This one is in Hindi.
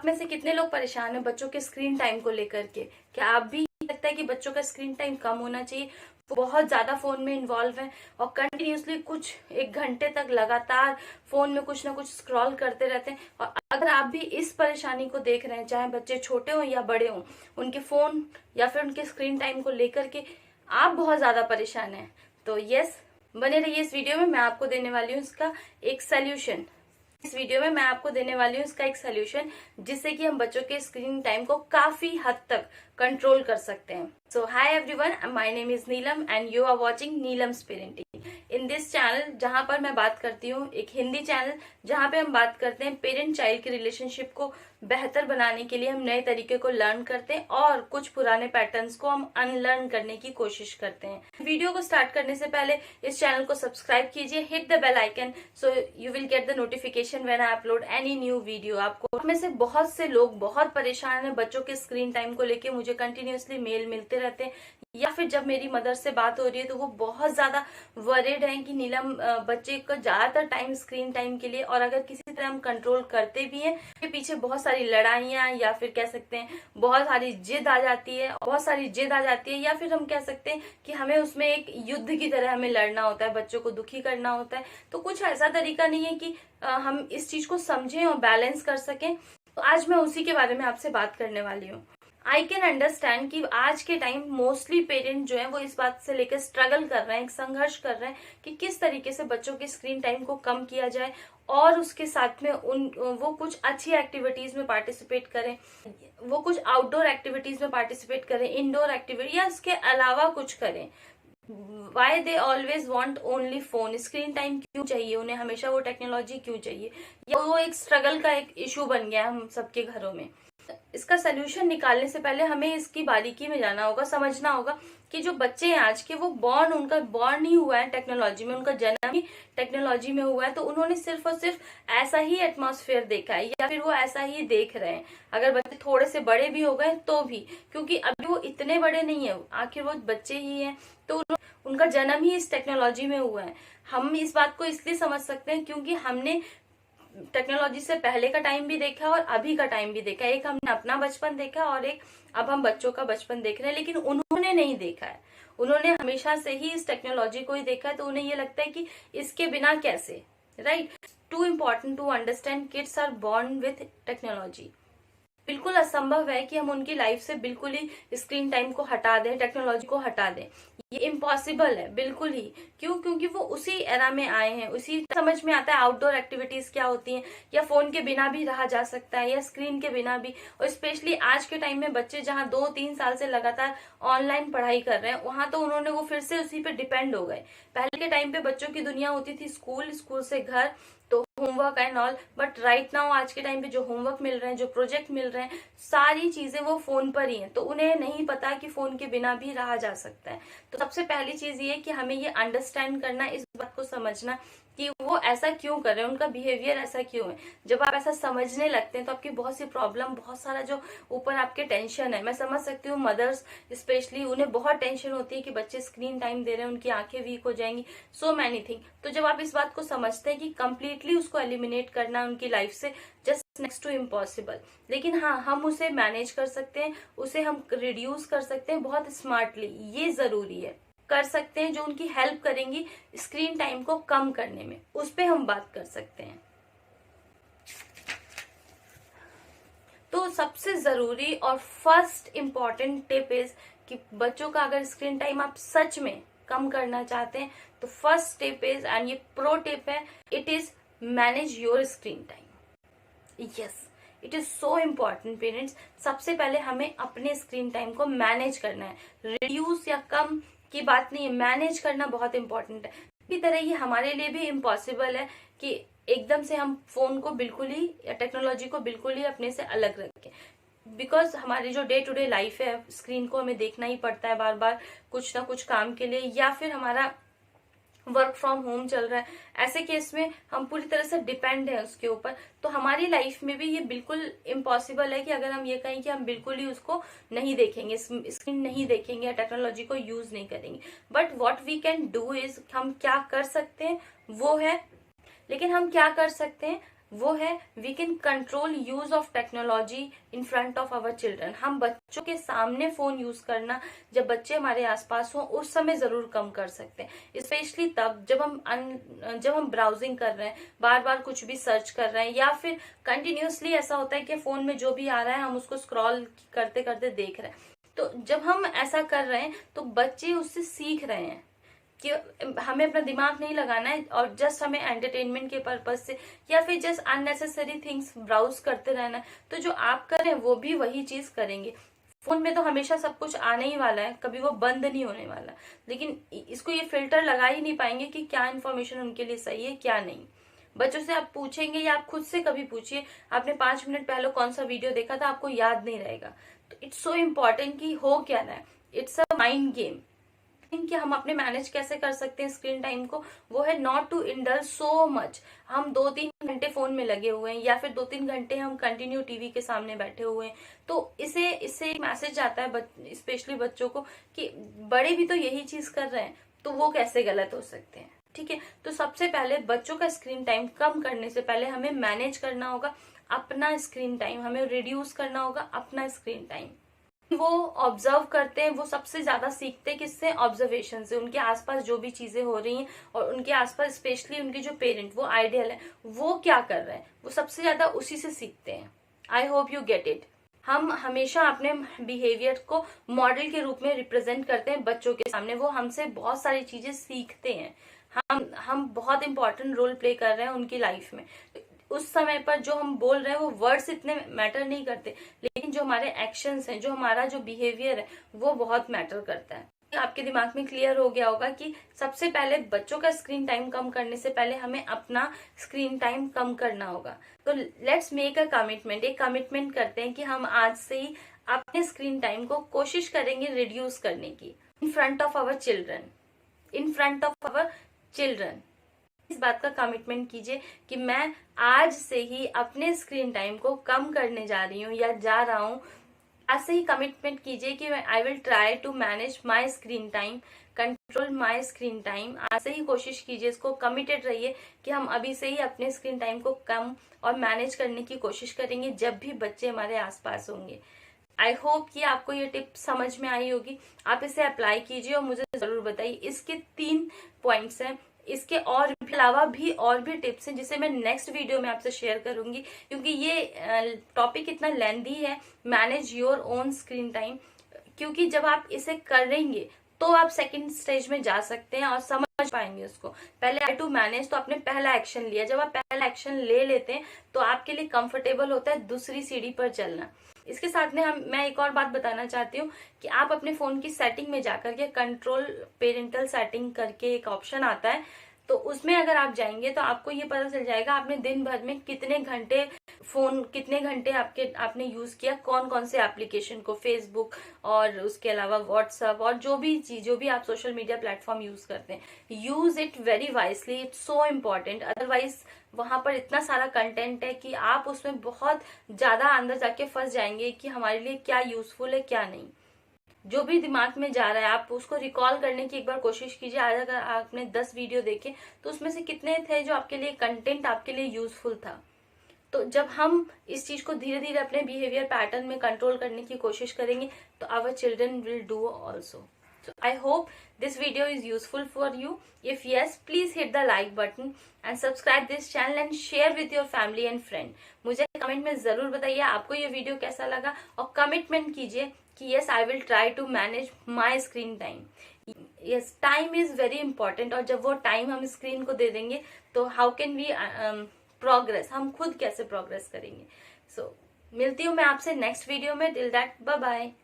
में से कितने लोग परेशान हैं बच्चों के स्क्रीन टाइम को लेकर के? क्या आप भी लगता है कि बच्चों का स्क्रीन टाइम कम होना चाहिए? वो बहुत ज्यादा फोन में इन्वॉल्व है और कंटिन्यूसली कुछ 1 घंटे तक लगातार फोन में कुछ ना कुछ स्क्रॉल करते रहते हैं। और अगर आप भी इस परेशानी को देख रहे हैं, चाहे बच्चे छोटे हों या बड़े हों, उनके फोन या फिर उनके स्क्रीन टाइम को लेकर के आप बहुत ज्यादा परेशान हैं, तो यस, बने रहिए इस वीडियो में। मैं आपको देने वाली हूँ इसका एक सोल्यूशन। इस वीडियो में मैं आपको देने वाली हूँ इसका एक सोल्यूशन, जिससे कि हम बच्चों के स्क्रीन टाइम को काफी हद तक कंट्रोल कर सकते हैं। So hi everyone, my name is Neelam and you are watching Neelam's parenting. In this channel, जहां पर मैं बात करती हूँ, एक हिंदी चैनल जहां पे हम बात करते हैं पेरेंट चाइल्ड की रिलेशनशिप को बेहतर बनाने के लिए हम नए तरीके को लर्न करते हैं और कुछ पुराने पैटर्न्स को हम अनलर्न करने की कोशिश करते हैं। वीडियो को स्टार्ट करने से पहले इस चैनल को सब्सक्राइब कीजिए, hit the bell icon so you will get the notification when I upload any new video. आपको में से बहुत से लोग बहुत परेशान हैं बच्चों के स्क्रीन टाइम को लेके, मुझे कंटिन्यूसली मेल मिलते रहते हैं, या फिर जब मेरी मदर से बात हो रही है तो वो बहुत ज्यादा वरीड हैं कि नीलम बच्चे का ज्यादातर टाइम स्क्रीन टाइम के लिए, और अगर किसी तरह हम कंट्रोल करते भी हैं के पीछे बहुत सारी लड़ाइयां या फिर कह सकते हैं बहुत सारी जिद आ जाती है, या फिर हम कह सकते हैं कि हमें उसमें एक युद्ध की तरह हमें लड़ना होता है, बच्चों को दुखी करना होता है। तो कुछ ऐसा तरीका नहीं है कि हम इस चीज को समझें और बैलेंस कर सकें। तो आज मैं उसी के बारे में आपसे बात करने वाली हूँ। आई कैन अंडरस्टैंड कि आज के टाइम मोस्टली पेरेंट जो है वो इस बात से लेकर स्ट्रगल कर रहे हैं, एक संघर्ष कर रहे हैं कि किस तरीके से बच्चों के स्क्रीन टाइम को कम किया जाए और उसके साथ में वो कुछ अच्छी एक्टिविटीज में पार्टिसिपेट करें, वो कुछ आउटडोर एक्टिविटीज में पार्टिसिपेट करें, इंडोर एक्टिविटी या उसके अलावा कुछ करें। Why they always want only phone? Screen time क्यों चाहिए उन्हें? हमेशा वो टेक्नोलॉजी क्यों चाहिए? या वो एक स्ट्रगल का एक इशू बन गया हम सबके घरों में। इसका सोल्यूशन निकालने से पहले हमें इसकी बारीकी में जाना होगा, समझना होगा कि जो बच्चे हैं आज के, वो उनका बॉर्न ही हुआ है टेक्नोलॉजी में, उनका जन्म ही टेक्नोलॉजी में हुआ है। तो उन्होंने सिर्फ और सिर्फ ऐसा ही एटमॉस्फेयर देखा है या फिर वो ऐसा ही देख रहे हैं। अगर बच्चे थोड़े से बड़े भी हो गए तो भी, क्योंकि अभी वो इतने बड़े नहीं है, आखिर वो बच्चे ही हैं, तो उनका जन्म ही इस टेक्नोलॉजी में हुआ है। हम इस बात को इसलिए समझ सकते हैं क्योंकि हमने टेक्नोलॉजी से पहले का टाइम भी देखा और अभी का टाइम भी देखा। एक हमने अपना बचपन देखा और एक अब हम बच्चों का बचपन देख रहे हैं, लेकिन उन्होंने नहीं देखा है। उन्होंने हमेशा से ही इस टेक्नोलॉजी को ही देखा है, तो उन्हें ये लगता है कि इसके बिना कैसे, right? Too important to understand, kids are born with technology. बिल्कुल असंभव है कि हम उनकी लाइफ से बिल्कुल ही स्क्रीन टाइम को हटा दें, टेक्नोलॉजी को हटा दें। ये इम्पॉसिबल है, बिल्कुल ही। क्यों? क्योंकि वो उसी एरा में आए हैं, उसी समझ में आता है आउटडोर एक्टिविटीज क्या होती हैं, या फोन के बिना भी रहा जा सकता है या स्क्रीन के बिना भी। और स्पेशली आज के टाइम में बच्चे जहाँ 2-3 साल से लगातार ऑनलाइन पढ़ाई कर रहे हैं, वहां तो उन्होंने वो फिर से उसी पे डिपेंड हो गए। पहले के टाइम पे बच्चों की दुनिया होती थी स्कूल, स्कूल से घर, तो homework and all. But right now आज के टाइम पे जो होमवर्क मिल रहे हैं, जो प्रोजेक्ट मिल रहे हैं, सारी चीजें वो फोन पर ही हैं। तो उन्हें नहीं पता कि फोन के बिना भी रहा जा सकता है। तो सबसे पहली चीज ये कि हमें ये अंडरस्टैंड करना, इस बात को समझना कि वो ऐसा क्यों कर रहे हैं, उनका बिहेवियर ऐसा क्यों है। जब आप ऐसा समझने लगते हैं तो आपकी बहुत सी प्रॉब्लम, बहुत सारा जो ऊपर आपके टेंशन है, मैं समझ सकती हूँ। मदर्स स्पेशली, उन्हें बहुत टेंशन होती है कि बच्चे स्क्रीन टाइम दे रहे हैं, उनकी आंखें वीक हो जाएंगी, सो मैनी थिंग। तो जब आप इस बात को समझते हैं कि कंप्लीटली उसको एलिमिनेट करना उनकी लाइफ से जस्ट नेक्स्ट टू इम्पॉसिबल, लेकिन हाँ, हम उसे मैनेज कर सकते हैं, उसे हम रिड्यूस कर सकते हैं बहुत स्मार्टली। ये जरूरी है, कर सकते हैं जो उनकी हेल्प करेंगी स्क्रीन टाइम को कम करने में, उस पे हम बात कर सकते हैं। तो सबसे जरूरी और फर्स्ट इम्पॉर्टेंट टिप इज कि बच्चों का अगर स्क्रीन टाइम आप सच में कम करना चाहते हैं तो फर्स्ट टिप इज, एंड ये प्रो टिप है, it is manage your screen time. Yes, it is so important parents. सबसे पहले हमें अपने स्क्रीन टाइम को मैनेज करना है, रिड्यूस या कम की बात नहीं है, मैनेज करना बहुत इंपॉर्टेंट है। इसी तरह ये हमारे लिए भी इम्पॉसिबल है कि एकदम से हम फोन को बिल्कुल ही या टेक्नोलॉजी को बिल्कुल ही अपने से अलग रखें, बिकॉज हमारी जो डे टू डे लाइफ है, स्क्रीन को हमें देखना ही पड़ता है बार बार कुछ ना कुछ काम के लिए, या फिर हमारा वर्क फ्रॉम होम चल रहा है। ऐसे केस में हम पूरी तरह से डिपेंड है उसके ऊपर। तो हमारी लाइफ में भी ये बिल्कुल इम्पॉसिबल है कि अगर हम ये कहें कि हम बिल्कुल ही उसको नहीं देखेंगे, स्क्रीन नहीं देखेंगे या टेक्नोलॉजी को यूज नहीं करेंगे। But what we can do is, हम क्या कर सकते हैं वो है, लेकिन हम क्या कर सकते हैं वो है we can control use of technology in front of our children. हम बच्चों के सामने फोन यूज करना जब बच्चे हमारे आसपास हो उस समय जरूर कम कर सकते हैं, स्पेशली तब जब हम ब्राउजिंग कर रहे हैं, बार बार कुछ भी सर्च कर रहे हैं, या फिर कंटिन्यूअसली ऐसा होता है कि फोन में जो भी आ रहा है हम उसको स्क्रॉल करते करते देख रहे हैं। तो जब हम ऐसा कर रहे हैं तो बच्चे उससे सीख रहे हैं कि हमें अपना दिमाग नहीं लगाना है और जस्ट हमें एंटरटेनमेंट के पर्पज से या फिर जस्ट अननेसेसरी थिंग्स ब्राउज करते रहना है। तो जो आप कर रहे हैं वो भी वही चीज करेंगे। फोन में तो हमेशा सब कुछ आने ही वाला है, कभी वो बंद नहीं होने वाला, लेकिन इसको ये फिल्टर लगा ही नहीं पाएंगे कि क्या इन्फॉर्मेशन उनके लिए सही है क्या नहीं। बच्चों से आप पूछेंगे या आप खुद से कभी पूछिए, आपने 5 मिनट पहले कौन सा वीडियो देखा था, आपको याद नहीं रहेगा। तो इट्स सो इम्पोर्टेंट कि हो क्या रहा है, इट्स अ माइंड गेम। कि हम अपने मैनेज कैसे कर सकते हैं स्क्रीन टाइम को, वो है not to indulge so much. हम 2-3 घंटे फोन में लगे हुए हैं या फिर 2-3 घंटे हम कंटिन्यू टीवी के सामने बैठे हुए हैं, तो इससे एक मैसेज आता है स्पेशली बच्चों को कि बड़े भी तो यही चीज कर रहे हैं, तो वो कैसे गलत हो सकते हैं। ठीक है, तो सबसे पहले बच्चों का स्क्रीन टाइम कम करने से पहले हमें मैनेज करना होगा अपना स्क्रीन टाइम, हमें रिड्यूस करना होगा अपना स्क्रीन टाइम। वो ऑब्जर्व करते हैं, वो सबसे ज्यादा सीखते हैं किससे, ऑब्जर्वेशन से। उनके आसपास जो भी चीजें हो रही हैं और उनके आसपास स्पेशली उनके जो पेरेंट, वो आइडियल है, वो क्या कर रहे हैं, वो सबसे ज्यादा उसी से सीखते हैं। I hope you get it. हम हमेशा अपने बिहेवियर को मॉडल के रूप में रिप्रेजेंट करते हैं बच्चों के सामने, वो हमसे बहुत सारी चीजें सीखते हैं। हम बहुत इंपॉर्टेंट रोल प्ले कर रहे हैं उनकी लाइफ में। उस समय पर जो हम बोल रहे हैं वो वर्ड्स इतने मैटर नहीं करते, लेकिन जो हमारे एक्शंस हैं, जो हमारा जो बिहेवियर है, वो बहुत मैटर करता है। आपके दिमाग में क्लियर हो गया होगा कि सबसे पहले बच्चों का स्क्रीन टाइम कम करने से पहले हमें अपना स्क्रीन टाइम कम करना होगा। तो लेट्स मेक अ कमिटमेंट, एक कमिटमेंट करते हैं कि हम आज से ही अपने स्क्रीन टाइम को कोशिश करेंगे रिड्यूस करने की in front of our children, in front of our children. इस बात का कमिटमेंट कीजिए कि मैं आज से ही अपने स्क्रीन टाइम को कम करने जा रही हूँ या जा रहा हूँ। आज से ही कमिटमेंट कीजिए कि I will try to manage my screen time, control my screen time. आज से ही कोशिश कीजिए, इसको कमिटेड रहिए कि हम अभी से ही अपने स्क्रीन टाइम को कम और मैनेज करने की कोशिश करेंगे जब भी बच्चे हमारे आसपास होंगे। आई होप कि आपको ये टिप समझ में आई होगी। आप इसे अप्लाई कीजिए और मुझे जरूर बताइए। इसके 3 पॉइंट्स हैं, इसके और अलावा भी और भी टिप्स हैं जिसे मैं नेक्स्ट वीडियो में आपसे शेयर करूंगी, क्योंकि ये टॉपिक इतना लेंथी है, manage your own screen time. क्योंकि जब आप इसे करेंगे तो आप सेकंड स्टेज में जा सकते हैं और समझ पाएंगे उसको। पहले आई टू मैनेज, तो आपने पहला एक्शन लिया, जब आप पहला एक्शन ले लेते हैं तो आपके लिए कंफर्टेबल होता है दूसरी सीढ़ी पर चलना। इसके साथ में मैं एक और बात बताना चाहती हूँ कि आप अपने फोन की सेटिंग में जाकर के कंट्रोल पेरेंटल सेटिंग करके एक ऑप्शन आता है, तो उसमें अगर आप जाएंगे तो आपको ये पता चल जाएगा आपने दिन भर में कितने घंटे आपने यूज किया, कौन कौन से एप्लीकेशन को, फेसबुक और उसके अलावा व्हाट्सएप और जो भी आप सोशल मीडिया प्लेटफॉर्म यूज करते हैं। Use it very wisely, it's so important. Otherwise वहां पर इतना सारा कंटेंट है कि आप उसमें बहुत ज्यादा अंदर जाके फंस जाएंगे कि हमारे लिए क्या यूजफुल है क्या नहीं। जो भी दिमाग में जा रहा है आप उसको रिकॉल करने की एक बार कोशिश कीजिए। आज अगर आपने 10 वीडियो देखे तो उसमें से कितने थे जो आपके लिए कंटेंट आपके लिए यूजफुल था। तो जब हम इस चीज को धीरे धीरे अपने बिहेवियर पैटर्न में कंट्रोल करने की कोशिश करेंगे तो our children will do also. So I hope this video is useful for you. If yes, please hit the like button and subscribe this channel and share with your family and friend. मुझे कमेंट में जरूर बताइए आपको ये वीडियो कैसा लगा और कमिटमेंट कीजिए कि yes I will try to manage my screen time. Yes, time is very important और जब वो टाइम हम स्क्रीन को दे देंगे तो how can we progress, हम खुद कैसे प्रोग्रेस करेंगे। So मिलती हूँ मैं आपसे नेक्स्ट वीडियो में। Till that bye bye.